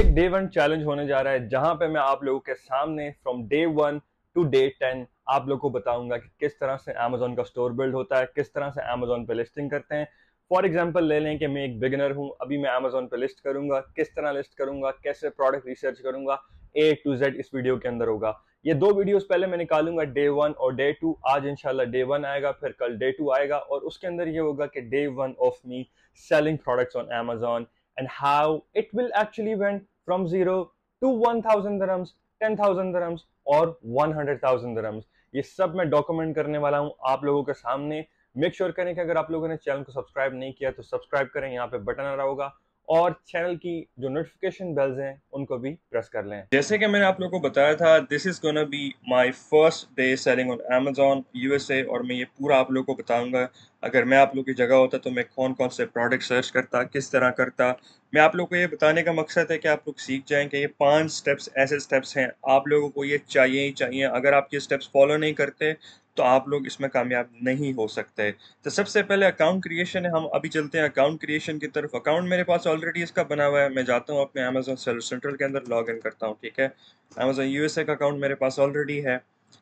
एक day one challenge होने जा रहा है जहां पे मैं आप लोगों के सामने from day one two day 10 आप लोगों को बताऊंगा कि किस तरह से अमेजोन का स्टोर बिल्ड होता है, किस तरह से अमेजोन पे लिस्टिंग करते हैं। फॉर एग्जांपल ले लें कि मैं एक बिगिनर हूं, अभी मैं अमेजोन पे लिस्ट करूंगा, किस तरह लिस्ट करूंगा, कैसे प्रोडक्ट रिसर्च करूंगा, ए टू जेड इस वीडियो के अंदर होगा। ये दो वीडियोस पहले मैं निकालूंगा, डे वन और डे टू। आज इंशाल्लाह डे वन आएगा, फिर कल डे टू आएगा और उसके अंदर ये होगा कि day one of me selling products on Amazon and how it will actually went from 0 to 1000 dirhams, 10,000 dirhams और 100,000 dirhams। ये सब मैं डॉक्यूमेंट करने वाला हूं आप लोगों के सामने। मेक श्योर करें कि अगर आप लोगों ने चैनल को सब्सक्राइब नहीं किया तो सब्सक्राइब करें, यहाँ पे बटन आ रहा होगा, और चैनल की जो नोटिफिकेशन बेल्स हैं उनको भी प्रेस कर लें। जैसे कि मैंने आप लोगों को बताया था, this is gonna be my first day selling on Amazon USA, और मैं ये पूरा आप लोगों को बताऊंगा। अगर मैं आप लोगों की जगह होता तो मैं कौन कौन से प्रोडक्ट सर्च करता, किस तरह करता। मैं आप लोगों को ये बताने का मकसद है कि आप लोग सीख जाएं कि ये 5 स्टेप्स ऐसे स्टेप्स हैं, आप लोगों को ये चाहिए ही चाहिए। अगर आप ये स्टेप्स फॉलो नहीं करते तो आप लोग इसमें कामयाब नहीं हो सकते। तो सबसे पहले अकाउंट क्रिएशन है, हम अभी चलते हैं अकाउंट क्रिएशन की तरफ। अकाउंट मेरे पास ऑलरेडी इसका बना हुआ है, मैं जाता हूँ अपने अमेजोन सेलर सेंट्रल के अंदर लॉग इन करता हूँ। ठीक है, अमेजोन यूएसए का अकाउंट मेरे पास ऑलरेडी है।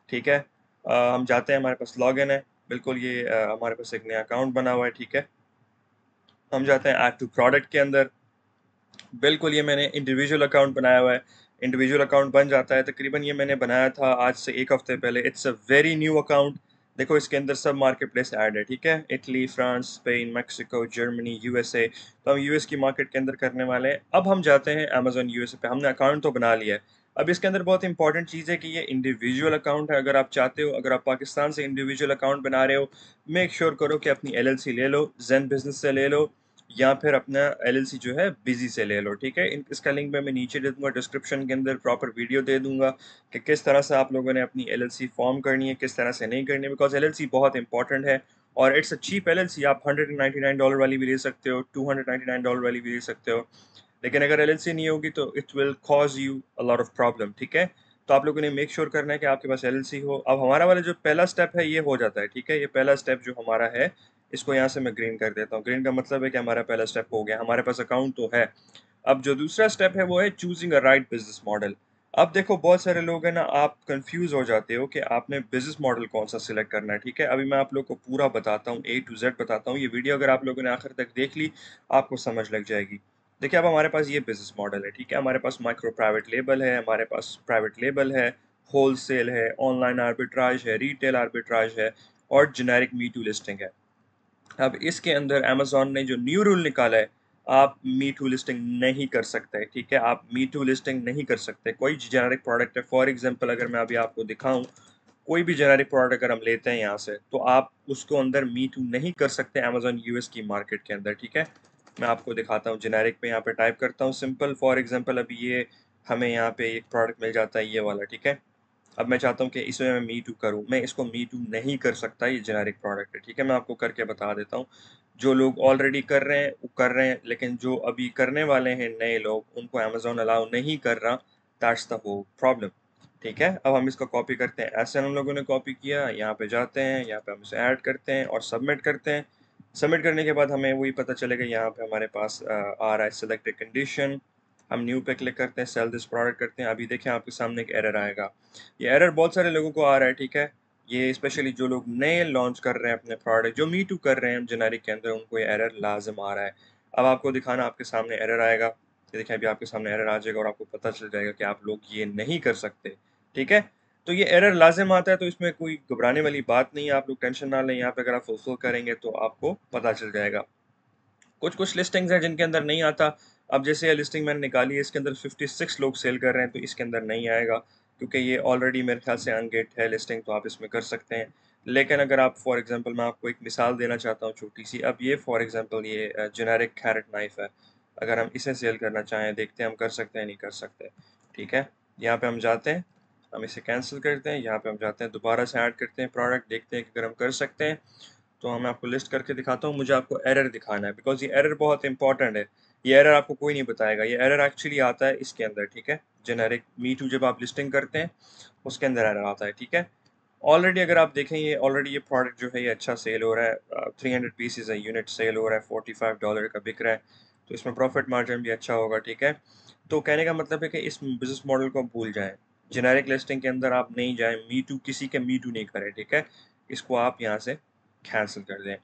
ठीक है, हम जाते हैं, हमारे पास लॉग इन है, बिल्कुल ये हमारे पास एक नया अकाउंट बना हुआ है। ठीक है, हम जाते हैं ऐड टू प्रोडक्ट के अंदर। बिल्कुल ये मैंने इंडिविजुअल अकाउंट बनाया हुआ है, इंडिविजुअल अकाउंट बन जाता है तकरीबन, ये मैंने बनाया था आज से एक हफ्ते पहले। It's a very new account. देखो इसके अंदर सब मार्केट प्लेस ऐड है। ठीक है, Italy, France, Spain, Mexico, Germany, USA. तो हम यूएस की मार्केट के अंदर करने वाले हैं। अब हम जाते हैं अमेजोन यूएसए पे, हमने अकाउंट तो बना लिया है। अब इसके अंदर बहुत इंपॉर्टेंट चीज़ है कि ये इंडिविजुअल अकाउंट है। अगर आप चाहते हो, अगर आप पाकिस्तान से इंडिविजुअल अकाउंट बना रहे हो, मेक श्योर करो कि अपनी एलएलसी ले लो, ज़ेन बिजनेस से ले लो, या फिर अपना एलएलसी जो है बिजी से ले लो। ठीक है, इसका लिंक मैं नीचे दे दूंगा, डिस्क्रिप्शन के अंदर प्रॉपर वीडियो दे दूंगा कि किस तरह से आप लोगों ने अपनी एलएलसी फॉर्म करनी है, किस तरह से नहीं करनी है, बिकॉज एलएलसी बहुत इंपॉर्टेंट है। और इट्स अ चीप एलएलसी, आप $199 वाली भी ले सकते हो, $299 वाली भी ले सकते हो, लेकिन अगर एलएलसी नहीं होगी तो it will cause you a lot of problem. ठीक है, तो आप लोगों ने मेक श्योर करना है कि आपके पास एलएलसी हो। अब हमारा वाला जो पहला स्टेप है ये हो जाता है। ठीक है, ये पहला स्टेप जो हमारा है, इसको यहाँ से मैं ग्रीन कर देता हूँ। ग्रीन का मतलब है कि हमारा पहला स्टेप हो गया, हमारे पास अकाउंट तो है। अब जो दूसरा स्टेप है वो है choosing a right business model. अब देखो बहुत सारे लोग हैं ना, आप कंफ्यूज हो जाते हो कि आपने बिजनेस मॉडल कौन सा सिलेक्ट करना है। ठीक है, अभी मैं आप लोग को पूरा बताता हूँ, ए टू जेड बताता हूँ। ये वीडियो अगर आप लोगों ने आखिर तक देख ली, आपको समझ लग जाएगी। देखिए अब हमारे पास ये बिजनेस मॉडल है। ठीक है, हमारे पास माइक्रो प्राइवेट लेबल है, हमारे पास प्राइवेट लेबल है, होलसेल है, ऑनलाइन आर्बिट्राज है, रिटेल आर्बिट्राज है, और जेनेरिक मी टू लिस्टिंग है। अब इसके अंदर अमेजोन ने जो न्यू रूल निकाला है, आप मी टू लिस्टिंग नहीं कर सकते। ठीक है, आप मी टू लिस्टिंग नहीं कर सकते। कोई जेनेरिक प्रोडक्ट है, फॉर एग्जांपल अगर मैं अभी आपको दिखाऊं, कोई भी जेनेरिक प्रोडक्ट अगर हम लेते हैं यहाँ से, तो आप उसको अंदर मी टू नहीं कर सकते अमेजोन यूएस की मार्केट के अंदर। ठीक है, मैं आपको दिखाता हूँ, जेनेरिक पे यहाँ पे टाइप करता हूँ सिंपल, फॉर एग्जांपल अभी ये हमें यहाँ पे एक प्रोडक्ट मिल जाता है, ये वाला। ठीक है, अब मैं चाहता हूँ कि इसमें मैं मी टू करूँ, मैं इसको मी टू नहीं कर सकता, ये जेनेरिक प्रोडक्ट है। ठीक है, मैं आपको करके बता देता हूँ। जो लोग ऑलरेडी कर रहे हैं वो कर रहे हैं, लेकिन जो अभी करने वाले हैं नए लोग, उनको अमेजोन अलाउ नहीं कर रहा। That's the whole problem. ठीक है, अब हम इसको कॉपी करते हैं, ऐसे हम लोगों ने कॉपी किया, यहाँ पे जाते हैं, यहाँ पे हम इसे ऐड करते हैं और सबमिट करते हैं। सबमिट करने के बाद हमें वही पता चलेगा, यहाँ पे हमारे पास आ रहा है सिलेक्ट कंडीशन। हम न्यू पे क्लिक करते हैं, सेल दिस प्रोडक्ट करते हैं। अभी देखें आपके सामने एक एरर आएगा। ये एरर बहुत सारे लोगों को आ रहा है। ठीक है, ये स्पेशली जो लोग नए लॉन्च कर रहे हैं अपने प्रोडक्ट, जो मी टू कर रहे हैं जेनेरिक के अंदर, उनको ये एरर लाजम आ रहा है। अब आपको दिखाना, आपके सामने एरर आएगा, ये देखें अभी आपके सामने एरर आ जाएगा और आपको पता चल जाएगा कि आप लोग ये नहीं कर सकते। ठीक है, तो ये एरर लाजिम आता है, तो इसमें कोई घबराने वाली बात नहीं है, आप लोग टेंशन ना लें। यहाँ पे अगर आप फुलफिल करेंगे तो आपको पता चल जाएगा। कुछ कुछ लिस्टिंग्स हैं जिनके अंदर नहीं आता। अब जैसे ये लिस्टिंग मैंने निकाली है, इसके अंदर 56 लोग सेल कर रहे हैं, तो इसके अंदर नहीं आएगा, क्योंकि ये ऑलरेडी मेरे ख्याल से अनगेट है लिस्टिंग, तो आप इसमें कर सकते हैं। लेकिन अगर आप फॉर एग्जांपल, मैं आपको एक मिसाल देना चाहता हूँ छोटी सी। अब ये फॉर एग्जांपल ये जेनेरिक कैरेट नाइफ है, अगर हम इसे सेल करना चाहें, देखते हैं हम कर सकते हैं नहीं कर सकते। ठीक है, यहाँ पे हम जाते हैं, हम इसे कैंसिल करते हैं, यहाँ पे हम जाते हैं, दोबारा से ऐड करते हैं प्रोडक्ट, देखते हैं कि अगर हम कर सकते हैं। तो मैं आपको लिस्ट करके दिखाता हूँ, मुझे आपको एरर दिखाना है, बिकॉज ये एरर बहुत इंपॉर्टेंट है। ये एरर आपको कोई नहीं बताएगा, ये एरर एक्चुअली आता है इसके अंदर। ठीक है, जेनेरिक मी टू जब आप लिस्टिंग करते हैं, उसके अंदर एरर आता है। ठीक है, ऑलरेडी अगर आप देखें, ये ऑलरेडी ये प्रोडक्ट जो है ये अच्छा सेल हो रहा है, 300 पीसेज है, यूनिट सेल हो रहा है, $45 का बिक रहा है। तो इसमें प्रॉफिट मार्जिन भी अच्छा होगा, ठीक है। तो कहने का मतलब है कि इस बिजनेस मॉडल को भूल जाएं, जेनेरिक लिस्टिंग के अंदर आप नहीं जाएं, मी टू किसी के मी टू नहीं करें, ठीक है। इसको आप यहाँ से कैंसिल कर दें।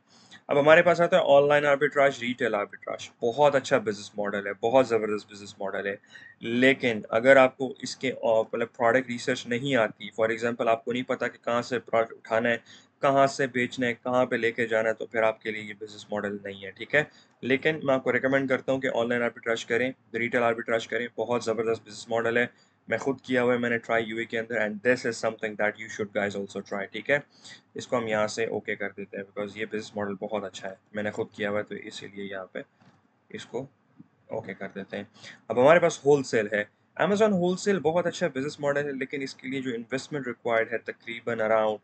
अब हमारे पास आता है ऑनलाइन आर्बिट्राज, रिटेल आर्बिट्राज। बहुत अच्छा बिजनेस मॉडल है, बहुत ज़बरदस्त बिजनेस मॉडल है। लेकिन अगर आपको इसके मतलब प्रोडक्ट रिसर्च नहीं आती, फॉर एग्जांपल आपको नहीं पता कि कहाँ से प्रोडक्ट उठाना है, कहाँ से बेचना है, कहाँ पे लेके जाना है, तो फिर आपके लिए ये बिजनेस मॉडल नहीं है, ठीक है। लेकिन मैं आपको रिकमेंड करता हूँ कि ऑनलाइन आर्बिट्राज करें, रिटेल आर्बिट्राज करें। बहुत ज़बरदस्त बिजनेस मॉडल है, मैं खुद किया हुआ है, मैंने ट्राई यूए के अंदर, and this is something that you should guys also try, ठीक है। इसको हम यहाँ से ओके कर देते हैं, बिकॉज ये बिजनेस मॉडल बहुत अच्छा है, मैंने खुद किया हुआ है, तो इसीलिए यहाँ पे इसको ओके कर देते हैं। अब हमारे पास होलसेल है। अमेजॉन होलसेल बहुत अच्छा बिजनेस मॉडल है, लेकिन इसके लिए जो इन्वेस्टमेंट रिक्वायर्ड है तकरीबन अराउंड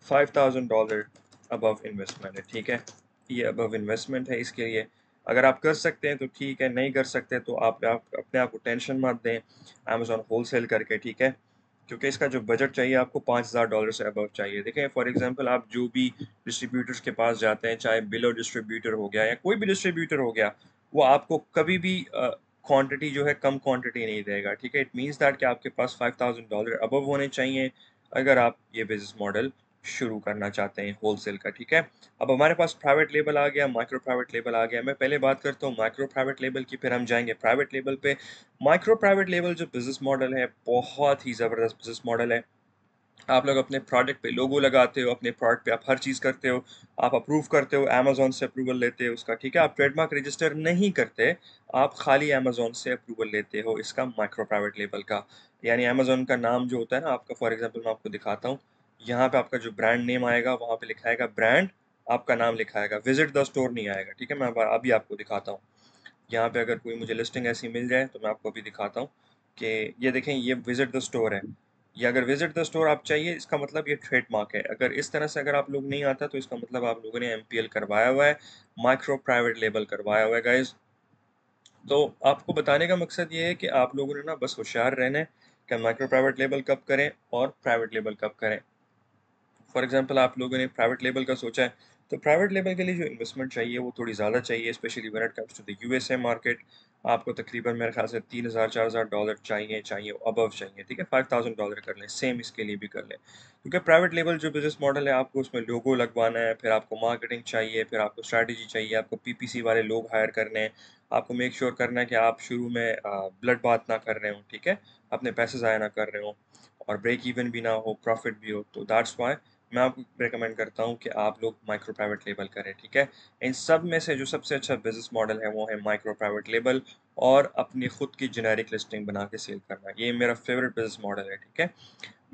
$5,000 अबव इन्वेस्टमेंट है, ठीक है। ये अबव इन्वेस्टमेंट है इसके लिए। अगर आप कर सकते हैं तो ठीक है, नहीं कर सकते तो आप अपने आप को टेंशन मत दें अमेजॉन होलसेल करके, ठीक है। क्योंकि इसका जो बजट चाहिए आपको $5,000 से अबव चाहिए। देखें फॉर एग्जांपल आप जो भी डिस्ट्रीब्यूटर्स के पास जाते हैं, चाहे बिलो डिस्ट्रीब्यूटर हो गया या कोई भी डिस्ट्रीब्यूटर हो गया, वो आपको कभी भी क्वांटिटी जो है कम क्वांटिटी नहीं देगा, ठीक है। इट मीन्स दैट कि आपके पास $5,000 अबव होने चाहिए अगर आप ये बिजनेस मॉडल शुरू करना चाहते हैं होलसेल का, ठीक है। अब हमारे पास प्राइवेट लेबल आ गया, माइक्रो प्राइवेट लेबल आ गया। मैं पहले बात करता हूँ माइक्रो प्राइवेट लेबल की, फिर हम जाएंगे प्राइवेट लेबल पे। माइक्रो प्राइवेट लेबल जो बिजनेस मॉडल है, बहुत ही ज़बरदस्त बिजनेस मॉडल है। आप लोग अपने प्रोडक्ट पे लोगो लगाते हो, अपने प्रोडक्ट पे आप हर चीज़ करते हो, आप अप्रूव करते हो, अमेजोन से अप्रूवल लेते हो उसका, ठीक है। आप ट्रेडमार्क रजिस्टर नहीं करते, आप खाली अमेजोन से अप्रूवल लेते हो इसका माइक्रो प्राइवेट लेबल का। यानी अमेजोन का नाम जो होता है ना आपका, फॉर एग्जांपल मैं आपको दिखाता हूँ, यहाँ पे आपका जो ब्रांड नेम आएगा वहाँ पे लिखा आएगा ब्रांड, आपका नाम लिखा आएगा, विजिट द स्टोर नहीं आएगा, ठीक है। मैं अभी आपको दिखाता हूँ। यहाँ पे अगर कोई मुझे लिस्टिंग ऐसी मिल जाए तो मैं आपको अभी दिखाता हूँ कि ये देखें, ये विजिट द स्टोर है। ये अगर विजिट द स्टोर आप चाहिए, इसका मतलब ये ट्रेडमार्क है। अगर इस तरह से अगर आप लोग नहीं आता तो इसका मतलब आप लोगों ने एमपीएल करवाया हुआ है, माइक्रो प्राइवेट लेबल करवाया हुआ है गाइज। तो आपको बताने का मकसद ये है कि आप लोगों ने ना बस होशियार रहना है कि माइक्रो प्राइवेट लेबल कब करें और प्राइवेट लेबल कब करें। फॉर एग्जांपल आप लोगों ने प्राइवेट लेबल का सोचा है, तो प्राइवेट लेबल के लिए जो इन्वेस्टमेंट चाहिए वो थोड़ी ज़्यादा चाहिए, specially when it comes to the USA market. आपको तकरीबन मेरे ख्याल से 3,000 $4,000 चाहिए अबव चाहिए, ठीक है। $5,000 कर लें, सेम इसके लिए भी कर लें, क्योंकि प्राइवेट लेबल जो बिजनेस मॉडल है, आपको उसमें लोगो लगवाना है, फिर आपको मार्केटिंग चाहिए, फिर आपको स्ट्रैटेजी चाहिए, आपको पीपीसी वाले लोग हायर करने हैं, आपको मेक श्योर करना है कि आप शुरू में ब्लड बात ना कर रहे हो, ठीक है, अपने पैसे ज़ाया ना कर रहे हो, और ब्रेक इवन भी ना हो, प्रॉफिट भी हो। तो दैट्स वाई मैं आपको रेकमेंड करता हूँ कि आप लोग माइक्रो प्राइवेट लेबल करें, ठीक है। इन सब में से जो सबसे अच्छा बिजनेस मॉडल है वो है माइक्रो प्राइवेट लेबल, और अपनी खुद की जेनेरिक लिस्टिंग बना के सेल करना। ये मेरा फेवरेट बिजनेस मॉडल है, ठीक है।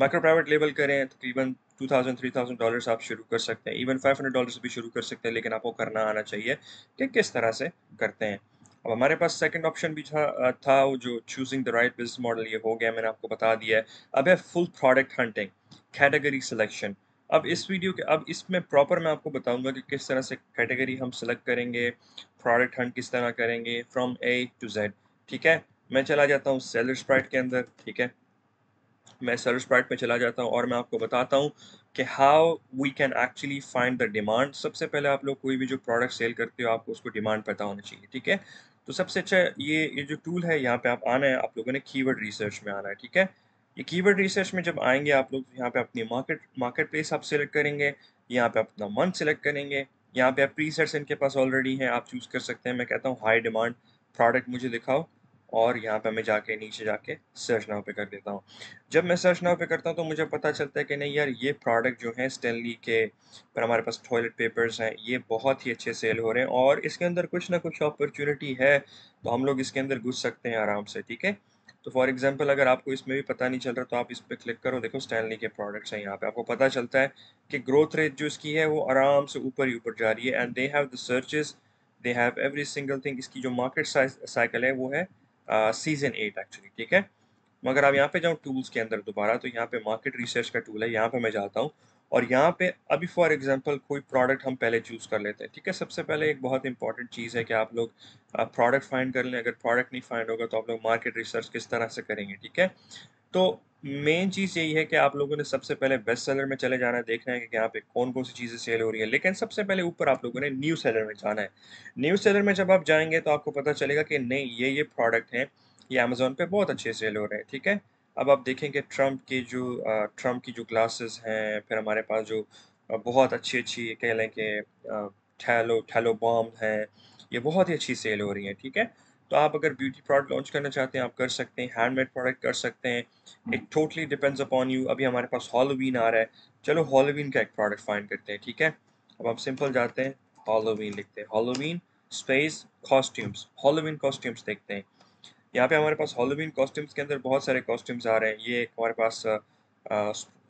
माइक्रो प्राइवेट लेबल करें, तकरीबन $2,000 $3,000 आप शुरू कर सकते हैं, इवन $500 से भी शुरू कर सकते हैं, लेकिन आपको करना आना चाहिए कि किस तरह से करते हैं। अब हमारे पास सेकंड ऑप्शन भी था वो जो choosing the right business model, ये हो गया, मैंने आपको बता दिया है। अब है full product hunting, category selection. अब इसमें प्रॉपर मैं आपको बताऊंगा कि किस तरह से कैटेगरी हम सेलेक्ट करेंगे, प्रोडक्ट हंट किस तरह करेंगे फ्रॉम ए टू जेड, ठीक है। मैं चला जाता हूँ सेलर स्प्राइट के अंदर, ठीक है। मैं सेलर स्प्राइट में चला जाता हूँ और मैं आपको बताता हूँ कि how we can actually find the demand. सबसे पहले आप लोग कोई भी जो प्रोडक्ट सेल करते हो, आपको उसको डिमांड पता होनी चाहिए, ठीक है। तो सबसे अच्छा ये जो टूल है, यहाँ पे आप आना है, आप लोगों ने कीवर्ड रिसर्च में आना है, ठीक है। ये कीवर्ड रिसर्च में जब आएंगे आप लोग, यहाँ पे अपनी मार्केट प्लेस आप सेलेक्ट करेंगे, यहाँ पे अपना मंथ सेलेक्ट करेंगे, यहाँ पे आप प्रीसेट्स इनके पास ऑलरेडी हैं, आप चूज़ कर सकते हैं। मैं कहता हूँ हाई डिमांड प्रोडक्ट मुझे दिखाओ, और यहाँ पे मैं जाके नीचे जाके सर्च नाउ पे कर देता हूँ। जब मैं सर्च नाउ पे करता हूँ तो मुझे पता चलता है कि नहीं यार, ये प्रोडक्ट जो है स्टेनली के, पर हमारे पास टॉयलेट पेपर्स हैं, ये बहुत ही अच्छे सेल हो रहे हैं और इसके अंदर कुछ ना कुछ अपॉर्चुनिटी है, तो हम लोग इसके अंदर घुस सकते हैं आराम से, ठीक है। तो फॉर एग्जांपल अगर आपको इसमें भी पता नहीं चल रहा तो आप इस पर क्लिक करो, देखो स्टैनली के प्रोडक्ट्स हैं, यहाँ पे आपको पता चलता है कि ग्रोथ रेट जो इसकी है वो आराम से ऊपर ही ऊपर जा रही है, and they have the searches, they have every single thing. इसकी जो मार्केट साइकिल है वो है सीजन 8 एक्चुअली, ठीक है। मगर आप यहाँ पे जाऊँ टूल्स के अंदर दोबारा, तो यहाँ पे मार्केट रिसर्च का टूल है, यहाँ पे मैं जाता हूँ, और यहाँ पे अभी फॉर एग्जांपल कोई प्रोडक्ट हम पहले चूज़ कर लेते हैं, ठीक है। सबसे पहले एक बहुत इंपॉर्टेंट चीज़ है कि आप लोग प्रोडक्ट फाइंड कर लें। अगर प्रोडक्ट नहीं फाइंड होगा तो आप लोग मार्केट रिसर्च किस तरह से करेंगे, ठीक है। तो मेन चीज़ यही है कि आप लोगों ने सबसे पहले बेस्ट सेलर में चले जाना है, देखना है कि यहाँ पे कौन-कौन सी चीज़ें सेल हो रही है। लेकिन सबसे पहले ऊपर आप लोगों ने न्यू सेलर में जाना है। न्यू सेलर में जब आप जाएँगे तो आपको पता चलेगा कि नहीं ये प्रोडक्ट हैं, ये अमेज़न पे बहुत अच्छे सेल हो रहे हैं, ठीक है? अब आप देखेंगे ट्रम्प की जो ग्लासेस हैं, फिर हमारे पास जो बहुत अच्छी-अच्छी कह लें कि थैलो बाम हैं, ये बहुत ही अच्छी सेल हो रही हैं, ठीक है? तो आप अगर ब्यूटी प्रोडक्ट लॉन्च करना चाहते हैं, आप कर सकते हैं, हैंडमेड प्रोडक्ट कर सकते हैं। It totally depends upon you. अभी हमारे पास हॉलोवीन आ रहा है, चलो हॉलोवीन का एक प्रोडक्ट फाइंड करते हैं, ठीक है? अब हम सिंपल जाते हैं, हॉलोवीन लिखते हैं, Halloween space costumes, Halloween costumes देखते हैं। यहाँ पे हमारे पास हॉलोवीन कॉस्ट्यूम्स के अंदर बहुत सारे कॉस्ट्यूम्स आ रहे हैं। ये एक हमारे पास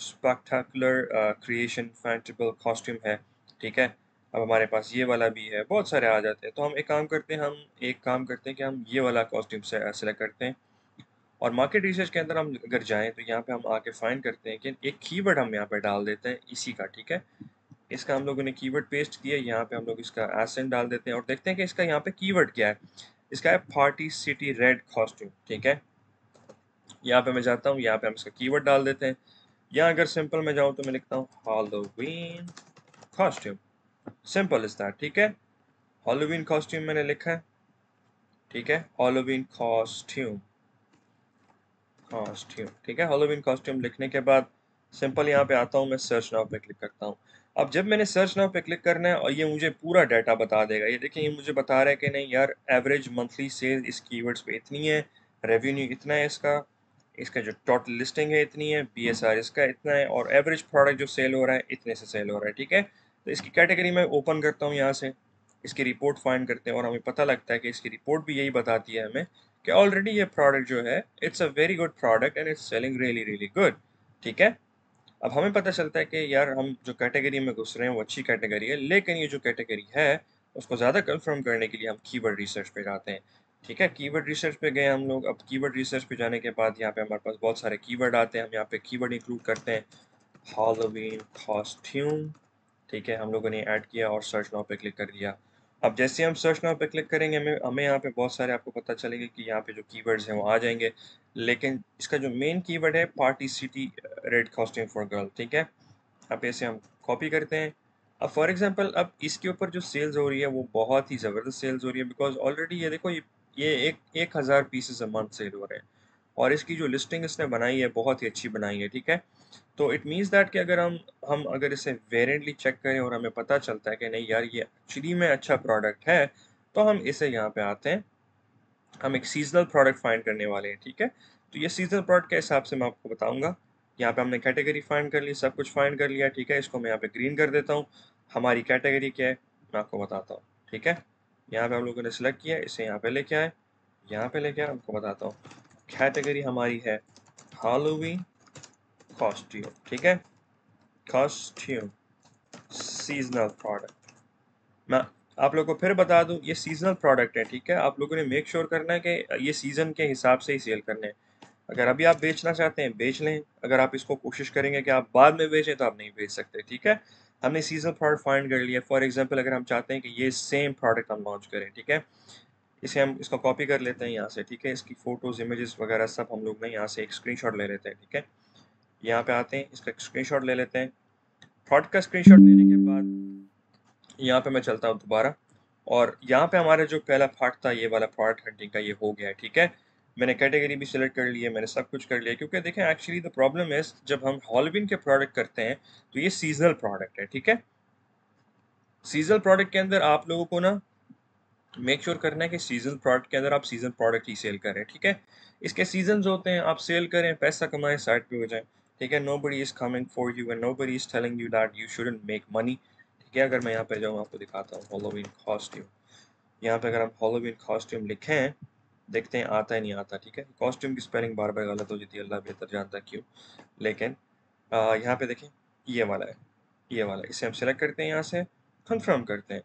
स्पेक्टाकुलर क्रिएशन फैंटेबल कॉस्ट्यूम है, ठीक है? अब हमारे पास ये वाला भी है, बहुत सारे आ जाते हैं। तो हम एक काम करते हैं कि हम ये वाला कॉस्ट्यूम से सेलेक्ट करते हैं और मार्केट रिसर्च के अंदर हम अगर जाएँ तो यहाँ पे हम आके फाइंड करते हैं कि एक कीवर्ड हम यहाँ पे डाल देते हैं इसी का, ठीक है? इसका हम लोगों ने कीवर्ड पेस्ट किया, यहाँ पे हम लोग इसका एसेंट डाल देते हैं और देखते हैं कि इसका यहाँ पे कीवर्ड क्या है। इसका है पार्टी सिटी रेड कॉस्ट्यूम, ठीक है? यहाँ पे मैं जाता हूँ, यहाँ पे हम इसका कीवर्ड डाल देते हैं। या अगर सिंपल में जाऊँ तो मैं लिखता हूँ Halloween costume, simple is that, ठीक है? हैलोवीन कॉस्ट्यूम मैंने लिखा है, ठीक है? हैलोवीन कॉस्ट्यूम, ठीक है? हैलोवीन कॉस्ट्यूम लिखने के बाद सिंपल यहाँ पे आता हूँ, मैं सर्च नाउ पे क्लिक करता हूँ। अब जब मैंने सर्च नाउ पे क्लिक करना है और ये मुझे पूरा डाटा बता देगा। ये देखिए ये मुझे बता रहा है कि नहीं यार एवरेज मंथली सेल इस कीवर्ड्स पे इतनी है, रेवेन्यू इतना है इसका, इसका जो टोटल लिस्टिंग है इतनी है, बीएसआर इसका इतना है और एवरेज प्रोडक्ट जो सेल हो रहा है इतने से सेल हो रहा है, ठीक है? तो इसकी कैटेगरी मैं ओपन करता हूँ यहाँ से, इसकी रिपोर्ट फाइंड करते हैं और हमें पता लगता है कि इसकी रिपोर्ट भी यही बताती है हमें कि ऑलरेडी ये प्रोडक्ट जो है it's a very good product and it's selling really really good, ठीक है? अब हमें पता चलता है कि यार हम जो कैटेगरी में घुस रहे हैं वो अच्छी कैटेगरी है, लेकिन ये जो कैटेगरी है उसको ज़्यादा कंफर्म करने के लिए हम कीवर्ड रिसर्च पे जाते हैं, ठीक है? कीवर्ड रिसर्च पे गए हम लोग। अब कीवर्ड रिसर्च पे जाने के बाद यहाँ पे हमारे पास बहुत सारे कीवर्ड आते हैं, हम यहाँ पे कीवर्ड इंक्लूड करते हैं, हॉलोवीन कॉस्ट्यूम, ठीक है? हम लोगों ने ऐड किया और सर्च नाउ पे क्लिक कर दिया। अब जैसे हम सर्च नाउ पे क्लिक करेंगे हमें हमें यहाँ पे बहुत सारे आपको पता चलेंगे कि यहाँ पे जो कीवर्ड्स हैं वो आ जाएंगे, लेकिन इसका जो मेन कीवर्ड है party city red costume for girl, ठीक है? अब इसे हम कॉपी करते हैं। अब फॉर एग्जांपल अब इसके ऊपर जो सेल्स हो रही है वो बहुत ही ज़बरदस्त सेल्स हो रही है, बिकॉज ऑलरेडी ये देखो ये 1000 पीसेस अ मंथ सेल हो रहे हैं और इसकी जो लिस्टिंग इसने बनाई है बहुत ही अच्छी बनाई है, ठीक है? तो इट मीन्स दैट कि अगर हम अगर इसे वेरिएंटली चेक करें और हमें पता चलता है कि नहीं यार ये एक्चुअली में अच्छा प्रोडक्ट है, तो हम इसे यहाँ पे आते हैं, हम एक सीजनल प्रोडक्ट फाइंड करने वाले हैं, ठीक है? तो ये सीजनल प्रोडक्ट के हिसाब से मैं आपको बताऊंगा। यहाँ पे हमने कैटेगरी फाइंड कर ली, सब कुछ फाइंड कर लिया, ठीक है? इसको मैं यहाँ पे ग्रीन कर देता हूँ। हमारी कैटेगरी क्या है मैं आपको बताता हूँ, ठीक है? यहाँ पे हम लोगों ने सेलेक्ट किया, इसे यहाँ पे लेके आए, यहाँ पे लेके आए, आपको बताता हूँ। कैटेगरी हमारी है हैलोवीन कॉस्ट्यूम, ठीक है? Costume seasonal product. मैं आप लोगों को फिर बता दूं ये सीजनल प्रोडक्ट है, ठीक है? आप लोगों ने मेक श्योर करना है कि ये सीजन के हिसाब से ही सेल करने हैं। अगर अभी आप बेचना चाहते हैं बेच लें, अगर आप इसको कोशिश करेंगे कि आप बाद में बेचें तो आप नहीं बेच सकते, ठीक है? हमने सीजनल प्रोडक्ट फाइंड कर लिया। फॉर एग्जांपल अगर हम चाहते हैं कि ये सेम प्रोडक्ट हम लॉन्च करें, ठीक है? इसे हम इसको कॉपी कर लेते हैं यहाँ से, ठीक है? इसकी फोटोज इमेजेस वगैरह सब हम लोग ना यहाँ से एक स्क्रीनशॉट ले लेते हैं, ठीक है? यहाँ पे आते हैं, इसका स्क्रीनशॉट ले लेते हैं। प्रोडक्ट का स्क्रीनशॉट लेने के बाद यहाँ पे मैं चलता हूँ दोबारा और यहाँ पे हमारा जो पहला पार्ट था ये वाला प्रोडक्ट हंटिंग का ये हो गया है, ठीक है? मैंने कैटेगरी भी सिलेक्ट कर ली है, मैंने सब कुछ कर लिया, क्योंकि देखें एक्चुअली द प्रॉब्लम इज जब हम हॉलविन के प्रोडक्ट करते हैं तो ये सीजनल प्रोडक्ट है, ठीक है? सीजनल प्रोडक्ट के अंदर आप लोगों को ना मेक श्योर करना है कि सीजनल प्रोडक्ट के अंदर आप सीजन प्रोडक्ट ही सेल करें, ठीक है? इसके सीजन होते हैं, आप सेल करें, पैसा कमाएं, साइड पे हो जाए, ठीक है? Nobody is coming for you and nobody is telling you that you shouldn't make money, ठीक है? अगर मैं यहाँ पे जाऊँ आपको दिखाता हूँ हॉलोवीन कॉस्ट्यूम। यहाँ पे अगर हम हॉलोवीन कॉस्ट्यूम लिखें, देखते हैं आता है नहीं आता, ठीक है? कॉस्ट्यूम की स्पेलिंग बार बार गलत हो जाती है, अल्लाह बेहतर जानता है क्यों। लेकिन यहाँ पे देखें ये वाला है, ये वाला, इसे हम सेलेक्ट करते हैं, यहाँ से कंफर्म करते हैं।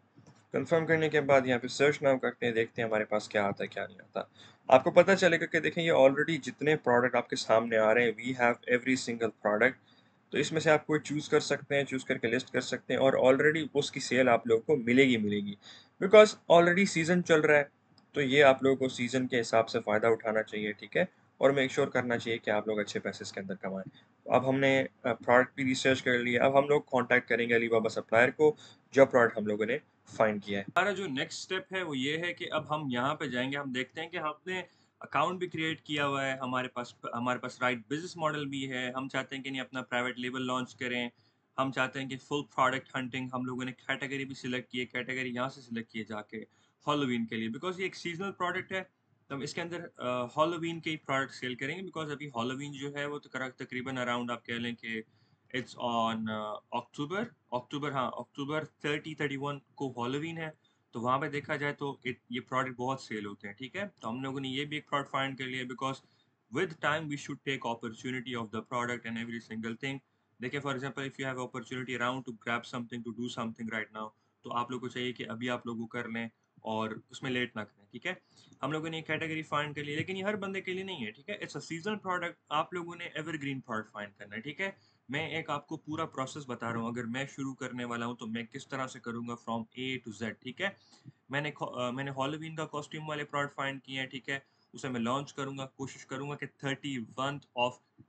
कंफर्म करने के बाद यहाँ पे सर्च नाउ करते हैं, देखते हैं हमारे पास क्या आता है क्या नहीं आता। आपको पता चलेगा कि देखें ये ऑलरेडी जितने प्रोडक्ट आपके सामने आ रहे हैं we have every single product, तो इसमें से आप कोई चूज़ कर सकते हैं, चूज़ करके लिस्ट कर सकते हैं और ऑलरेडी उसकी सेल आप लोगों को मिलेगी मिलेगी, बिकॉज ऑलरेडी सीज़न चल रहा है, तो ये आप लोगों को सीज़न के हिसाब से फ़ायदा उठाना चाहिए, ठीक है? और मेक श्योर करना चाहिए कि आप लोग अच्छे पैसे इसके अंदर कमाएं। अब हमने प्रोडक्ट की रिसर्च कर लिया, अब हम लोग कांटेक्ट करेंगे अलीबाबा सप्लायर को जो प्रोडक्ट हम लोगों ने फाइंड किया है। हमारा जो नेक्स्ट स्टेप है वो ये है कि अब हम यहाँ पे जाएंगे, हम देखते हैं कि हमने अकाउंट भी क्रिएट किया हुआ है, हमारे पास राइट बिजनेस मॉडल भी है, हम चाहते हैं कि नहीं अपना प्राइवेट लेबल लॉन्च करें, हम चाहते हैं कि फुल प्रोडक्ट हंटिंग, हम लोगों ने कैटेगरी भी सिलेक्ट की है, कैटेगरी यहाँ से सिलेक्ट की है जाके हॉलोवीन के लिए, बिकॉज ये एक सीजनल प्रोडक्ट है। तो हम इसके अंदर हॉलोवीन के ही प्रोडक्ट सेल करेंगे, बिकॉज अभी हॉलोवीन जो है वो तो तकरीबन अराउंड आप कह लें कि इट्स ऑन अक्टूबर, हाँ अक्टूबर 30-31 को हॉलोवीन है। तो वहाँ पे देखा जाए तो ये प्रोडक्ट बहुत सेल होते हैं, ठीक है। तो हम लोगों ने ये भी एक प्रोडक्ट फाइंड कर लिया, because with time we should take opportunity of the product and every single thing. देखिए for example if you have opportunity around to grab something, to do something right now, तो आप लोगों को चाहिए कि अभी आप लोग वो कर लें और उसमें लेट ना करें, ठीक है। हम लोगों ने ये कैटेगरी फाइंड कर ली, लेकिन ये हर बंदे के लिए नहीं है, ठीक है। इट्स अ सीजनल प्रोडक्ट, आप लोगों ने एवरग्रीन प्रोडक्ट फाइंड करना है, ठीक है। मैं एक आपको पूरा प्रोसेस बता रहा हूँ, अगर मैं शुरू करने वाला हूँ तो मैं किस तरह से करूँगा फ्रॉम ए टू जेड, ठीक है। मैंने हॉलोवीन का कॉस्ट्यूम वाले प्रोडक्ट फाइंड किए हैं, ठीक है। उसे मैं लॉन्च करूँगा, कोशिश करूँगा कि 31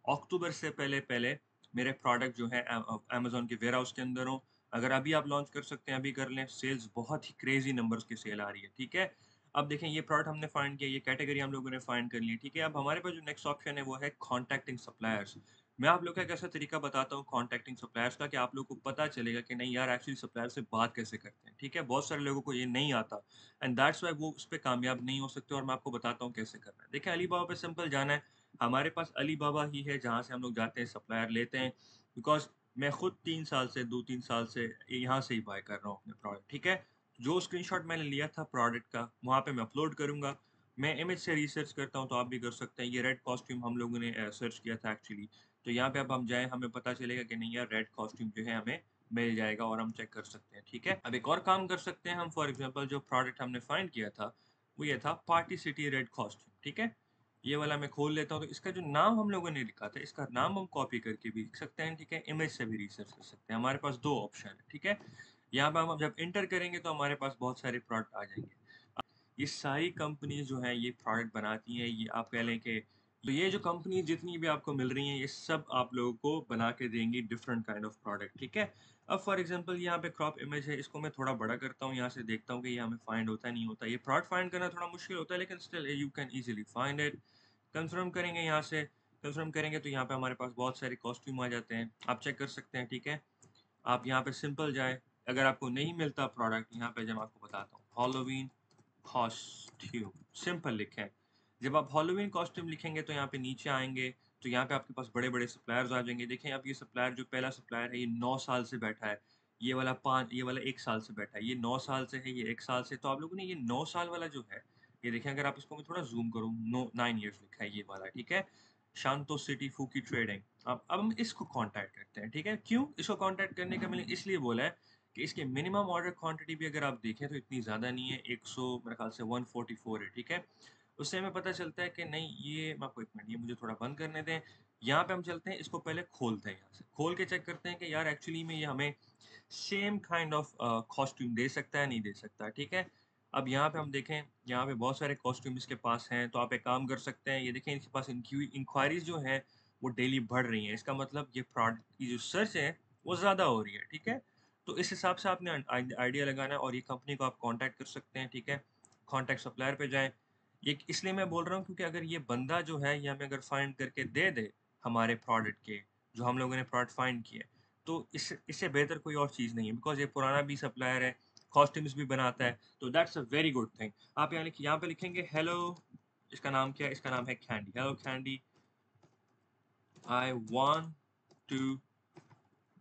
अक्टूबर से पहले पहले मेरे प्रोडक्ट जो है अमेजोन के वेयर हाउस के अंदर हो। अगर अभी आप लॉन्च कर सकते हैं अभी कर लें, सेल्स बहुत ही क्रेजी नंबर्स की सेल आ रही है, ठीक है। अब देखें ये प्रोडक्ट हमने फाइंड किया, ये कैटेगरी हम लोगों ने फाइंड कर ली, ठीक है। अब हमारे पास जो नेक्स्ट ऑप्शन है वो है कॉन्टैक्टिंग सप्लायर्स। मैं आप लोग का एक ऐसा तरीका बताता हूँ कॉन्टैक्टिंग सप्लायर्स का कि आप लोग को पता चलेगा कि नहीं यार एक्चुअली सप्लायर से बात कैसे करते हैं, ठीक है। बहुत सारे लोगों को ये नहीं आता एंड दैट्स व्हाई वो उस पे कामयाब नहीं हो सकते, और मैं आपको बताता हूँ कैसे करना है। देखिए अलीबाबा पे सिंपल जाना है, हमारे पास अलीबाबा ही है जहाँ से हम लोग जाते हैं सप्लायर लेते हैं, बिकॉज मैं खुद 3 साल से 2-3 साल से यहाँ से ही बाय कर रहा हूँ अपने प्रोडक्ट, ठीक है। जो स्क्रीनशॉट मैंने लिया था प्रोडक्ट का वहाँ पे मैं अपलोड करूँगा। मैं इमेज से रिसर्च करता हूँ तो आप भी कर सकते हैं। ये रेड कॉस्ट्यूम हम लोगों ने सर्च किया था एक्चुअली, तो यहाँ पे अब हम जाएँ हमें पता चलेगा कि नहीं यार रेड कॉस्ट्यूम जो है हमें मिल जाएगा और हम चेक कर सकते हैं, ठीक है। अब एक और काम कर सकते हैं हम, फॉर एग्जांपल जो प्रोडक्ट हमने फाइंड किया था वो ये था पार्टी सिटी रेड कॉस्ट्यूम, ठीक है। ये वाला मैं खोल लेता हूँ, तो इसका जो नाम हम लोगों ने लिखा था इसका नाम हम कॉपी करके भी लिख सकते हैं, ठीक है। इमेज से भी रिसर्च कर सकते हैं, हमारे पास दो ऑप्शन है, ठीक है। यहाँ पे हम जब इंटर करेंगे तो हमारे पास बहुत सारे प्रोडक्ट आ जाएंगे। ये सारी कंपनी जो है ये प्रोडक्ट बनाती हैं, ये आप कह लें कि तो ये जो कंपनी जितनी भी आपको मिल रही हैं ये सब आप लोगों को बना के देंगी डिफरेंट काइंड ऑफ प्रोडक्ट, ठीक है। अब फॉर एग्जांपल यहाँ पे क्रॉप इमेज है, इसको मैं थोड़ा बड़ा करता हूँ, यहाँ से देखता हूँ कि ये हमें फाइंड होता है नहीं होता। ये प्रोडक्ट फाइंड करना थोड़ा मुश्किल होता है लेकिन still you can easily find it. Confirm करेंगे, यहाँ से कंफर्म करेंगे तो यहाँ पे हमारे पास बहुत सारे कॉस्ट्यूम आ जाते हैं, आप चेक कर सकते हैं, ठीक है। आप यहाँ पे सिंपल जाए, अगर आपको नहीं मिलता प्रोडक्ट यहाँ पे जब आपको बताता हूँ हॉलोवीन कॉस्ट्यूम सिंपल लिखें। जब आप हॉलोवीन कॉस्ट्यूम लिखेंगे तो यहाँ पे नीचे आएंगे तो यहाँ पे आपके पास बड़े बड़े सप्लायर्स आ जाएंगे। देखें अब ये सप्लायर जो पहला सप्लायर है ये 9 साल से बैठा है, ये वाला 1 साल से बैठा है, ये 9 साल से है, ये 1 साल से। तो आप लोगों ने ये 9 साल वाला जो है ये देखें, अगर आप इसको मैं थोड़ा जूम करूँ, 9 ईयर्स लिखा है ये वाला, ठीक है। शांतो सिटी फूकी ट्रेडिंग। अब हम इसको कांटेक्ट करते हैं, ठीक है। क्यों इसको कांटेक्ट करने का मैंने इसलिए बोला है कि इसके मिनिमम ऑर्डर क्वांटिटी भी अगर आप देखें तो इतनी ज़्यादा नहीं है, 100 मेरे ख्याल से 144 है, ठीक है। उससे हमें पता चलता है कि नहीं ये मैं आपको एक मिनट ये मुझे थोड़ा बंद करने दें। यहाँ पे हम चलते हैं, इसको पहले खोलते हैं, यहाँ से खोल के चेक करते हैं कि यार एक्चुअली में ये हमें सेम काइंड ऑफ कॉस्ट्यूम दे सकता है नहीं दे सकता, ठीक है। अब यहाँ पे हम देखें, यहाँ पे बहुत सारे कॉस्ट्यूम इसके पास हैं, तो आप एक काम कर सकते हैं, ये देखें इसके पास इंक्वायरीज जो हैं वो डेली बढ़ रही हैं, इसका मतलब ये प्रोडक्ट की जो सर्च है वो ज़्यादा हो रही है, ठीक है। तो इस हिसाब से आपने आइडिया लगाना है और ये कंपनी को आप कांटेक्ट कर सकते हैं, ठीक है। कांटेक्ट सप्लायर पे जाएं। ये इसलिए मैं बोल रहा हूँ क्योंकि अगर ये बंदा जो है ये हमें अगर फाइंड करके दे दे हमारे प्रोडक्ट के जो हम लोगों ने प्रोडक्ट फाइंड किए, तो इससे बेहतर कोई और चीज़ नहीं है, बिकॉज ये पुराना भी सप्लायर है, कॉस्ट्यूम्स भी बनाता है, तो that's a very good thing. आप यहाँ पे लिखेंगे हेलो, इसका नाम क्या है, इसका नाम है Candy. Hello Candy, I want to,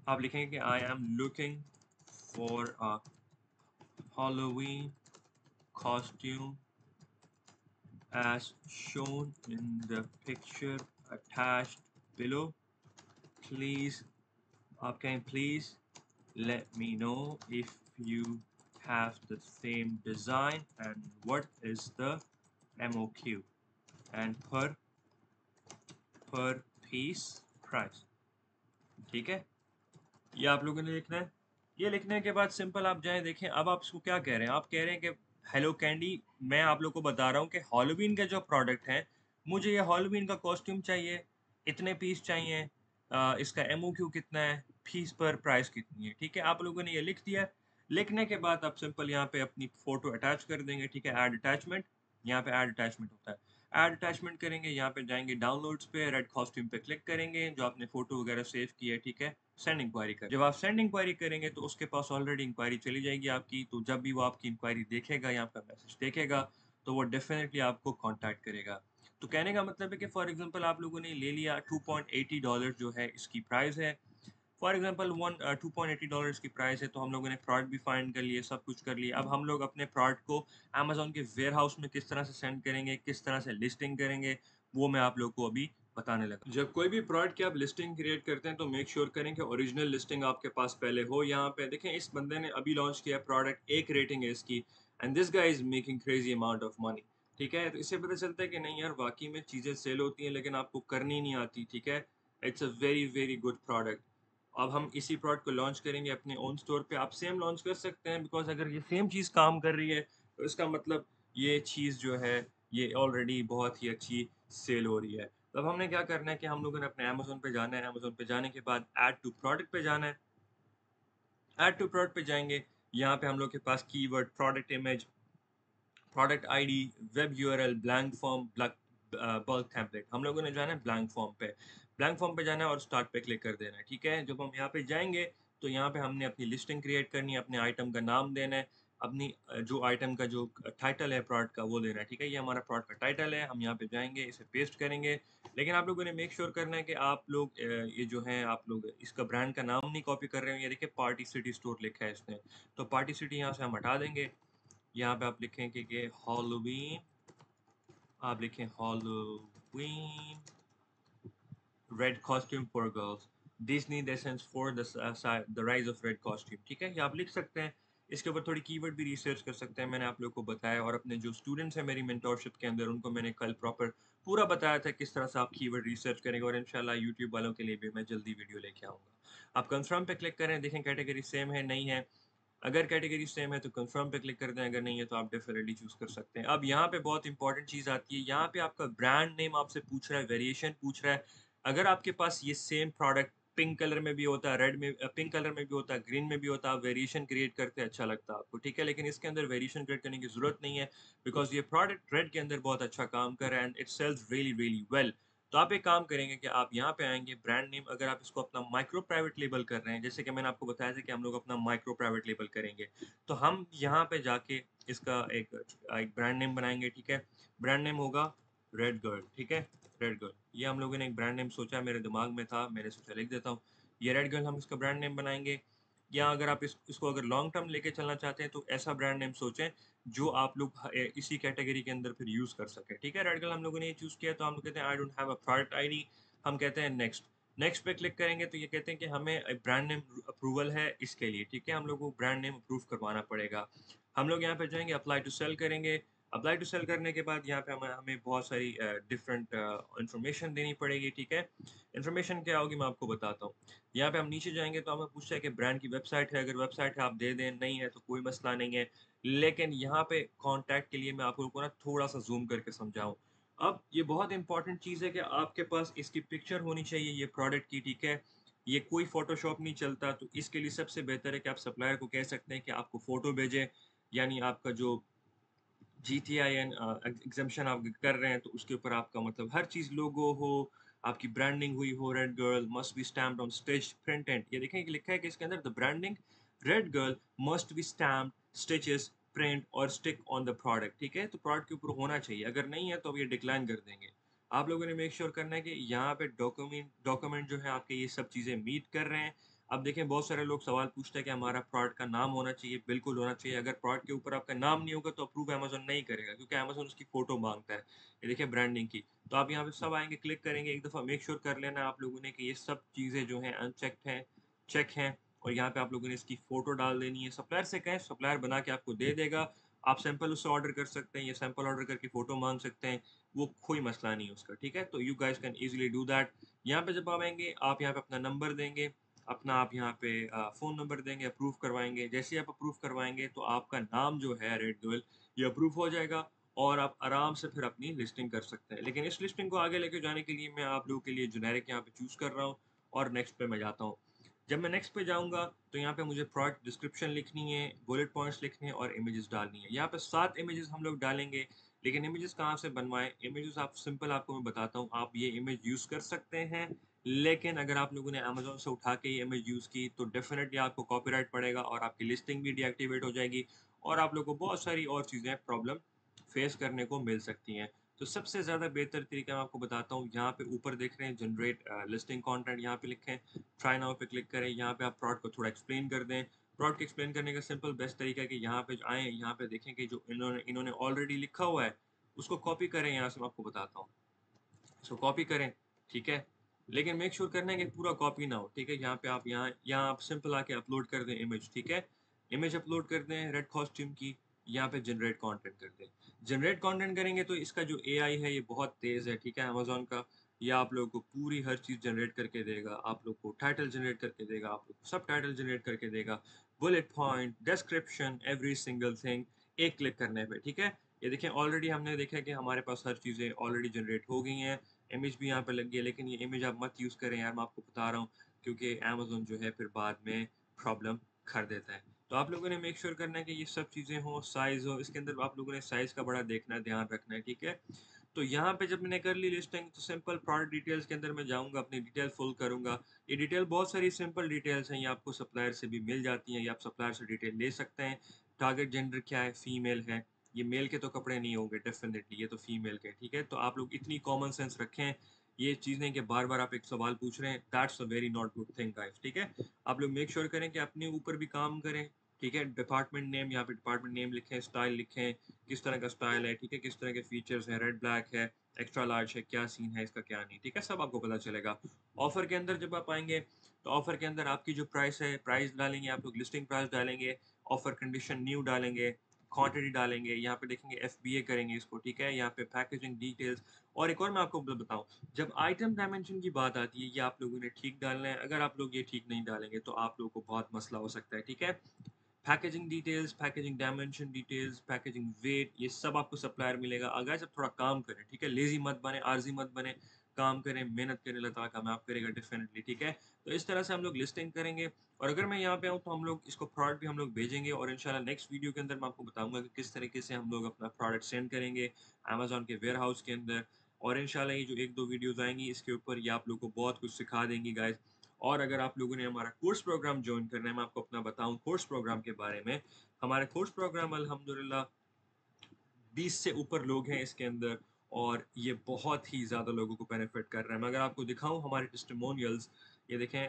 आप लिखेंगे कि I am looking for a Halloween costume as shown in the picture attached below. Please, आप कहें please let me know if you have the same design and what is the MOQ and per piece price, ठीक है। ये आप लोगों ने लिखना है। ये लिखने के बाद सिंपल आप जाएं देखें, अब आप इसको क्या कह रहे हैं, आप कह रहे हैं कि हेलो कैंडी, मैं आप लोग को बता रहा हूँ कि हॉलोवीन के जो प्रोडक्ट हैं मुझे ये हॉलोवीन का कॉस्ट्यूम चाहिए, इतने पीस चाहिए, इसका एमओक्यू कितना है, फीस पर प्राइस कितनी है, ठीक है? आप लोगों ने ये लिख दिया। लिखने के बाद आप सिंपल यहाँ पे अपनी फ़ोटो अटैच कर देंगे, ठीक है? ऐड अटैचमेंट, यहाँ पे ऐड अटैचमेंट होता है। ऐड अटैचमेंट करेंगे, यहाँ पे जाएँगे डाउनलोड्स पे, रेड कॉस्ट्यूम पे क्लिक करेंगे, जो आपने फ़ोटो वगैरह सेव की है, ठीक है? सेंड इंक्वायरी कर जब आप सेंड इंक्वायरी करेंगे तो उसके पास ऑलरेडी इंक्वायरी चली जाएगी आपकी, तो जब भी वो आपकी इंक्वायरी देखेगा या आपका मैसेज देखेगा, तो वो डेफ़िनिटली आपको कॉन्टैक्ट करेगा। तो कहने का मतलब है कि फॉर एग्जांपल आप लोगों ने ले लिया $2.80 जो है इसकी प्राइस है। फॉर एग्जांपल $2.80 की प्राइस है, तो हम लोगों ने प्रोडक्ट भी फाइंड कर लिए, सब कुछ कर लिया। अब हम लोग अपने प्रोडक्ट को अमेज़न के वेयरहाउस में किस तरह से सेंड करेंगे, किस तरह से लिस्टिंग करेंगे, वो मैं आप लोग को अभी बताने लगा। जब कोई भी प्रोडक्ट की आप लिस्टिंग क्रिएट करते हैं तो मेक श्योर करें कि ओरिजिनल लिस्टिंग आपके पास पहले हो। यहाँ पे देखें, इस बंदे ने अभी लॉन्च किया प्रोडक्ट, 1 रेटिंग है इसकी, and this guy is making crazy amount of money. ठीक है? तो इससे पता चलता है कि नहीं यार, वाक़ई में चीज़ें सेल होती हैं लेकिन आपको करनी नहीं आती, ठीक है? It's a very, very good product. अब हम इसी प्रोडक्ट को लॉन्च करेंगे अपने ओन स्टोर पे। आप सेम लॉन्च कर सकते हैं, बिकॉज़ अगर ये सेम चीज़ काम कर रही है, तो इसका मतलब ये चीज़ जो है, ये ऑलरेडी बहुत ही अच्छी सेल हो रही है। तो अब हमने क्या करना है कि हम लोगों ने अपने अमेज़न पे जाना है, अमेज़न पे जाने के बाद ऐड टू प्रोडक्ट पे जाना है। ऐड टू प्रोडक्ट पे जाएँगे, यहाँ पे हम लोग के पास keyword, product image, product ID, web URL, blank form, bulk template. हम लोगों ने जाना है ब्लैंक फॉर्म पे। ब्लैंक फॉर्म पे जाना है और स्टार्ट पे क्लिक कर देना है, ठीक है? जब हम यहाँ पे जाएँगे, तो यहाँ पे हमने अपनी लिस्टिंग क्रिएट करनी है, अपने आइटम का नाम देना है, अपनी जो आइटम का जो टाइटल है प्रोडक्ट का, वो देना है, ठीक है? ये हमारा प्रोडक्ट का टाइटल है, हम यहाँ पे जाएँगे, इसे पेस्ट करेंगे। लेकिन आप लोगों ने मेक श्योर करना है कि आप लोग ये जो है, आप लोग इसका ब्रांड का नाम नहीं कॉपी कर रहे हो। ये देखिए, पार्टी सिटी स्टोर लिखा है इसने, तो पार्टी सिटी यहाँ से हम हटा देंगे। यहाँ पे आप लिखेंगे कि हॉलोवीन, आप लिखें Halloween red costume for girls, Disney lessons for the rise of red costume, ठीक है? ये आप लिख सकते हैं। इसके ऊपर थोड़ी कीवर्ड भी रिसर्च कर सकते हैं, मैंने आप लोगों को बताया। और अपने जो स्टूडेंट्स हैं मेरी मेंटोरशिप के अंदर, उनको मैंने कल प्रॉपर पूरा बताया था किस तरह से आप कीवर्ड रिसर्च करेंगे, और इंशाल्लाह यूट्यूब वालों के लिए भी मैं जल्दी वीडियो लेके आऊँगा। आप कंफर्म पे क्लिक करें, देखें कैटेगरी सेम है, नहीं है। अगर कैटेगरी सेम है तो कंफर्म पे क्लिक कर दें, अगर नहीं है तो आप डेफिनेटली चूज़ कर सकते हैं। अब यहाँ पे बहुत इंपॉर्टेंट चीज़ आती है, यहाँ पे आपका ब्रांड नेम आपसे पूछ रहा है, वेरिएशन पूछ रहा है। अगर आपके पास ये सेम प्रोडक्ट पिंक कलर में भी होता है, रेड में पिंक कलर में भी होता है, ग्रीन में भी होता है, आप वेरिएशन क्रिएट करते हैं, अच्छा लगता है आपको, ठीक है? लेकिन इसके अंदर वेरिएशन क्रिएट करने की ज़रूरत नहीं है, बिकॉज़ ये प्रोडक्ट रेड के अंदर बहुत अच्छा काम कर रहा है, and it sells really, really well. तो आप एक काम करेंगे कि आप यहाँ पे आएँगे, ब्रांड नेम अगर आप इसको अपना माइक्रो प्राइवेट लेबल कर रहे हैं, जैसे कि मैंने आपको बताया था कि हम लोग अपना माइक्रो प्राइवेट लेबल करेंगे। तो हम यहाँ पे जाके इसका एक ब्रांड नेम बनाएँगे, ठीक है? ब्रांड नेम होगा रेड गर्ल, ठीक है? Red girl. ये हम लोगों ने एक ब्रांड नेम सोचा, मेरे दिमाग में था, मैंने सोचा लिख देता हूँ। ये रेड गर्ल हम इसका ब्रांड नेम बनाएँगे। या अगर आप इसको अगर लॉन्ग टर्म लेके चलना चाहते हैं, तो ऐसा ब्रांड नेम सोचें जो आप लोग इसी कैटेगरी के अंदर फिर यूज़ कर सकें, ठीक है? रेड गर्ल हम लोगों ने ये चूज़ किया, तो हम लोग कहते हैं I don't have a product ID, हम कहते हैं नेक्स्ट। नेक्स्ट पे क्लिक करेंगे तो ये कहते हैं कि हमें ब्रांड नेम अप्रूवल है इसके लिए, ठीक है? हम लोग को ब्रांड नेम अप्रूव करवाना पड़ेगा। हम लोग यहाँ पे जाएँगे, अप्लाई टू सेल करेंगे। अप्लाई टू सेल करने के बाद यहाँ पे हमें हमें बहुत सारी डिफरेंट इन्फॉर्मेशन देनी पड़ेगी, ठीक है? इन्फॉर्मेशन क्या होगी मैं आपको बताता हूँ। यहाँ पे हम नीचे जाएँगे तो हमें पूछता है कि ब्रांड की वेबसाइट है, अगर वेबसाइट है आप दे दें, नहीं है तो कोई मसला नहीं है। लेकिन यहाँ पे कॉन्टैक्ट के लिए मैं आप लोगों को ना थोड़ा-सा ज़ूम करके समझाऊँ। अब ये बहुत इम्पोर्टेंट चीज़ है कि आपके पास इसकी पिक्चर होनी चाहिए ये प्रोडक्ट की, ठीक है? ये कोई फ़ोटोशॉप नहीं चलता, तो इसके लिए सबसे बेहतर है कि आप सप्लायर को कह सकते हैं कि आपको फ़ोटो भेजें, यानी आपका जो जीटीआईएन एग्ज़म्पशन आप कर रहे हैं, तो उसके ऊपर आपका मतलब हर चीज़ लोगो हो, आपकी ब्रांडिंग हुई हो, red girl must be stamped on stitch printed. ये देखें कि लिखा है कि इसके अंदर the branding red girl must be stamped, stitches, print और स्टिक ऑन द प्रोडक्ट, ठीक है? तो प्रोडक्ट के ऊपर होना चाहिए, अगर नहीं है तो अब ये डिक्लाइन कर देंगे। आप लोगों ने मेक श्योर करना है कि यहाँ पे डॉक्यूमेंट डॉक्यूमेंट जो है आपके ये सब चीज़ें मीट कर रहे हैं। अब देखें, बहुत सारे लोग सवाल पूछते हैं कि हमारा प्रोडक्ट का नाम होना चाहिए, बिल्कुल होना चाहिए। अगर प्रोडक्ट के ऊपर आपका नाम नहीं होगा तो अप्रूव अमेज़न नहीं करेगा, क्योंकि अमेज़न उसकी फ़ोटो माँगता है। ये देखिए ब्रांडिंग की। तो आप यहाँ पे सब आएँगे, क्लिक करेंगे, एक दफ़ा मेक श्योर कर लेना आप लोगों ने कि ये सब चीज़ें जो हैं अनचेक्ड हैं, चेक हैं, और यहाँ पे आप लोगों ने इसकी फ़ोटो डाल देनी है। सप्लायर से कहें, सप्लायर बना के आपको दे देगा। आप सैंपल उससे ऑर्डर कर सकते हैं या सैंपल ऑर्डर करके फ़ोटो माँग सकते हैं, वो कोई मसला नहीं है उसका, ठीक है? तो you guys can easily do that. यहाँ पे जब आप आएँगे, आप यहाँ पे अपना नंबर देंगे, अपना आप यहाँ पे फ़ोन नंबर देंगे, अप्रूव करवाएँगे। जैसे ही आप अप्रूव करवाएँगे तो आपका नाम जो है रेड गर्ल, ये अप्रूव हो जाएगा, और आप आराम से फिर अपनी लिस्टिंग कर सकते हैं। लेकिन इस लिस्टिंग को आगे लेके जाने के लिए मैं आप लोगों के लिए जेनेरिक यहाँ पे चूज़ कर रहा हूँ और नेक्स्ट पे मैं जाता हूँ। जब मैं नेक्स्ट पे जाऊँगा तो यहाँ पे मुझे प्रोडक्ट डिस्क्रिप्शन लिखनी है, बुलेट पॉइंट्स लिखने हैं और इमेजेस डालनी है। यहाँ पे 7 इमेजेस हम लोग डालेंगे, लेकिन इमेजेस कहाँ से बनवाएँ? इमेजेस आप सिंपल आपको मैं बताता हूँ, आप ये इमेज यूज़ कर सकते हैं, लेकिन अगर आप लोगों ने अमेज़न से उठा के ये इमेज यूज़ की तो डेफ़िनिटली आपको कॉपीराइट पड़ेगा और आपकी लिस्टिंग भी डीएक्टिवेट हो जाएगी और आप लोगों को बहुत सारी और चीज़ें प्रॉब्लम फेस करने को मिल सकती हैं। तो सबसे ज़्यादा बेहतर तरीका मैं आपको बताता हूँ, यहाँ पे ऊपर देख रहे हैं जनरेट लिस्टिंग कंटेंट, यहाँ पे लिखें, ट्राई नाउ पे क्लिक करें, यहाँ पे आप प्रोडक्ट को थोड़ा एक्सप्लेन कर दें। प्रोडक्ट एक्सप्लेन करने का सिंपल बेस्ट तरीका है कि यहाँ पे आएँ, यहाँ पे देखें कि जो इन्होंने इन्होंने ऑलरेडी लिखा हुआ है, उसको कॉपी करें, यहाँ से मैं आपको बताता हूँ। इसको कॉपी करें, ठीक है? लेकिन मेक श्योर करना है कि पूरा कॉपी ना हो, ठीक है? यहाँ पे आप यहाँ यहाँ आप सिंपल आके अपलोड कर दें इमेज, ठीक है? इमेज अपलोड कर दें रेड कॉस्ट्यूम की, यहाँ पे जनरेट कंटेंट कर दें। जनरेट कंटेंट करेंगे तो इसका जो एआई है ये बहुत तेज़ है, ठीक है? अमेज़न का, ये आप लोगों को पूरी हर चीज़ जनरेट करके देगा, आप लोग को टाइटल जनरेट करके देगा, आप लोग को सबटाइटल जनरेट करके देगा, bullet point, description, every single thing एक क्लिक करने पे, ठीक है? ये देखिए ऑलरेडी हमने देखा है कि हमारे पास हर चीज़ें ऑलरेडी जनरेट हो गई हैं, इमेज भी यहाँ पे लग गई है, लेकिन ये इमेज आप मत यूज़ करें यार, मैं आपको बता रहा हूँ, क्योंकि अमेज़न जो है फिर बाद में प्रॉब्लम कर देता है। तो आप लोगों ने मेक श्योर करना है कि ये सब चीज़ें हों, साइज़ हो, इसके अंदर आप लोगों ने साइज़ का बड़ा देखना है, ध्यान रखना है, ठीक है? तो यहाँ पे जब मैंने कर ली लिस्टिंग तो सिंपल प्रोडक्ट डिटेल्स के अंदर मैं जाऊँगा, अपनी डिटेल फिल करूँगा। ये डिटेल बहुत सारी सिंपल डिटेल्स हैं, ये आपको सप्लायर से भी मिल जाती हैं, ये आप सप्लायर से डिटेल ले सकते हैं। टारगेट जेंडर क्या है? फीमेल है। ये मेल के तो कपड़े नहीं होंगे डेफ़िनिटली, ये तो फीमेल के, ठीक है? तो आप लोग इतनी कॉमन सेंस रखें, ये चीज़ नहीं कि बार-बार आप एक सवाल पूछ रहे हैं, that's a very not good thing guys, ठीक है? आप लोग मेक श्योर करें कि अपने ऊपर भी काम करें, ठीक है? डिपार्टमेंट नेम, यहाँ पे डिपार्टमेंट नेम लिखें, स्टाइल लिखें, किस तरह का स्टाइल है, ठीक है? किस तरह के फीचर्स हैं, रेड ब्लैक है, एक्स्ट्रा लार्ज है, क्या सीन है इसका, क्या नहीं, ठीक है? सब आपको पता चलेगा। ऑफ़र के अंदर जब आप आएँगे, तो ऑफ़र के अंदर आपकी जो प्राइस है, प्राइस डालेंगे आप लोग, लिस्टिंग प्राइस डालेंगे, ऑफ़र कंडीशन न्यू डालेंगे, क्वांटिटी डालेंगे, यहाँ पे देखेंगे एफबीए करेंगे इसको, ठीक है? यहाँ पे पैकेजिंग डिटेल्स और एक और मैं आपको बताऊँ, जब आइटम डायमेंशन की बात आती है, ये आप लोगों ने ठीक डालना है, अगर आप लोग ये ठीक नहीं डालेंगे, तो आप लोगों को बहुत मसला हो सकता है, ठीक है? Packaging details, packaging dimension details, packaging weight, ये सब आपको सप्लायर मिलेगा। गाइस अब थोड़ा काम करें, ठीक है? लेज़ी मत बने, आलसी मत बने, काम करें, मेहनत करें, अल्लाह ताला कामयाब करेगा डेफ़िनिटली, ठीक है? तो इस तरह से हम लोग लिस्टिंग करेंगे और अगर मैं यहाँ पे आऊँ तो हम लोग इसको प्रोडक्ट भी हम लोग भेजेंगे और इंशाल्लाह नेक्स्ट वीडियो के अंदर मैं आपको बताऊँगा कि किस तरीके से हम लोग अपना प्रोडक्ट सेंड करेंगे अमेज़न के वेयरहाउस के अंदर और इंशाल्लाह ये जो 1-2 वीडियोज़ आएँगी इसके ऊपर ये आप लोगों को बहुत कुछ सिखा देंगी गाइस। और अगर आप लोगों ने हमारा कोर्स प्रोग्राम जॉइन करना है, मैं आपको अपना बताऊँ कोर्स प्रोग्राम के बारे में। हमारे कोर्स प्रोग्राम अल्हम्दुलिल्लाह 20 से ऊपर लोग हैं इसके अंदर और ये बहुत ही ज़्यादा लोगों को बेनिफिट कर रहा है। मैं अगर आपको दिखाऊँ हमारे टेस्टिमोनियल्स, ये देखें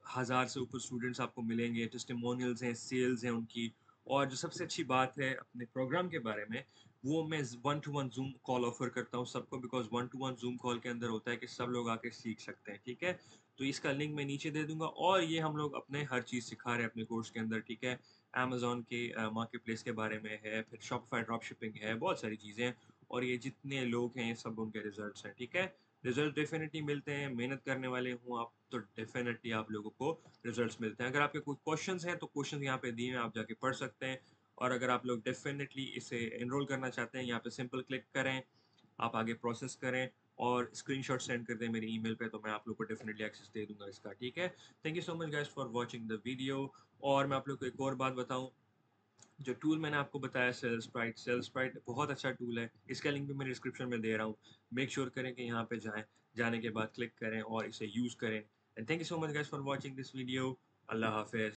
1000 से ऊपर स्टूडेंट्स आपको मिलेंगे, टेस्टिमोनियल्स हैं, सेल्स हैं उनकी और जो सबसे अच्छी बात है अपने प्रोग्राम के बारे में, वो मैं one two one zoom call offer करता हूँ सबको because one two one zoom call के अंदर होता है कि सब लोग आके सीख सकते हैं, ठीक है? तो इसका लिंक मैं नीचे दे दूँगा और ये हम लोग अपने हर चीज़ सिखा रहे हैं अपने कोर्स के अंदर, ठीक है? अमेज़न के मार्केटप्लेस के बारे में है, फिर शॉपिफ़ाई ड्रॉपशिपिंग है, बहुत सारी चीज़ें हैं और ये जितने लोग हैं, ये सब उनके रिज़ल्ट्स हैं, ठीक है? रिज़ल्ट डेफ़िनिटली मिलते हैं, मेहनत करने वाले हों आप, तो डेफ़िनिटली आप लोगों को रिज़ल्ट्स मिलते हैं। अगर आपके कोई क्वेश्चन्स हैं, तो क्वेश्चन यहाँ पे दिए हैं, आप जाके पढ़ सकते हैं और अगर आप लोग डेफ़िनिटली इसे एनरोल करना चाहते हैं, यहाँ पे सिंपल क्लिक करें, आप आगे प्रोसेस करें और स्क्रीनशॉट सेंड कर दें मेरी ईमेल पे, तो मैं आप लोग को डेफ़िनिटली एक्सेस दे दूँगा इसका, ठीक है? Thank you so much guys for watching the video और मैं आप लोग को एक और बात बताऊँ, जो टूल मैंने आपको बताया सेल स्प्राइट बहुत अच्छा टूल है। इसका लिंक भी मैं डिस्क्रिप्शन में दे रहा हूँ। मेक श्योर करें कि यहाँ पे जाएँ, जाने के बाद क्लिक करें और इसे यूज़ करें। And thank you so much guys for watching this video. अल्लाह हाफ़िज़।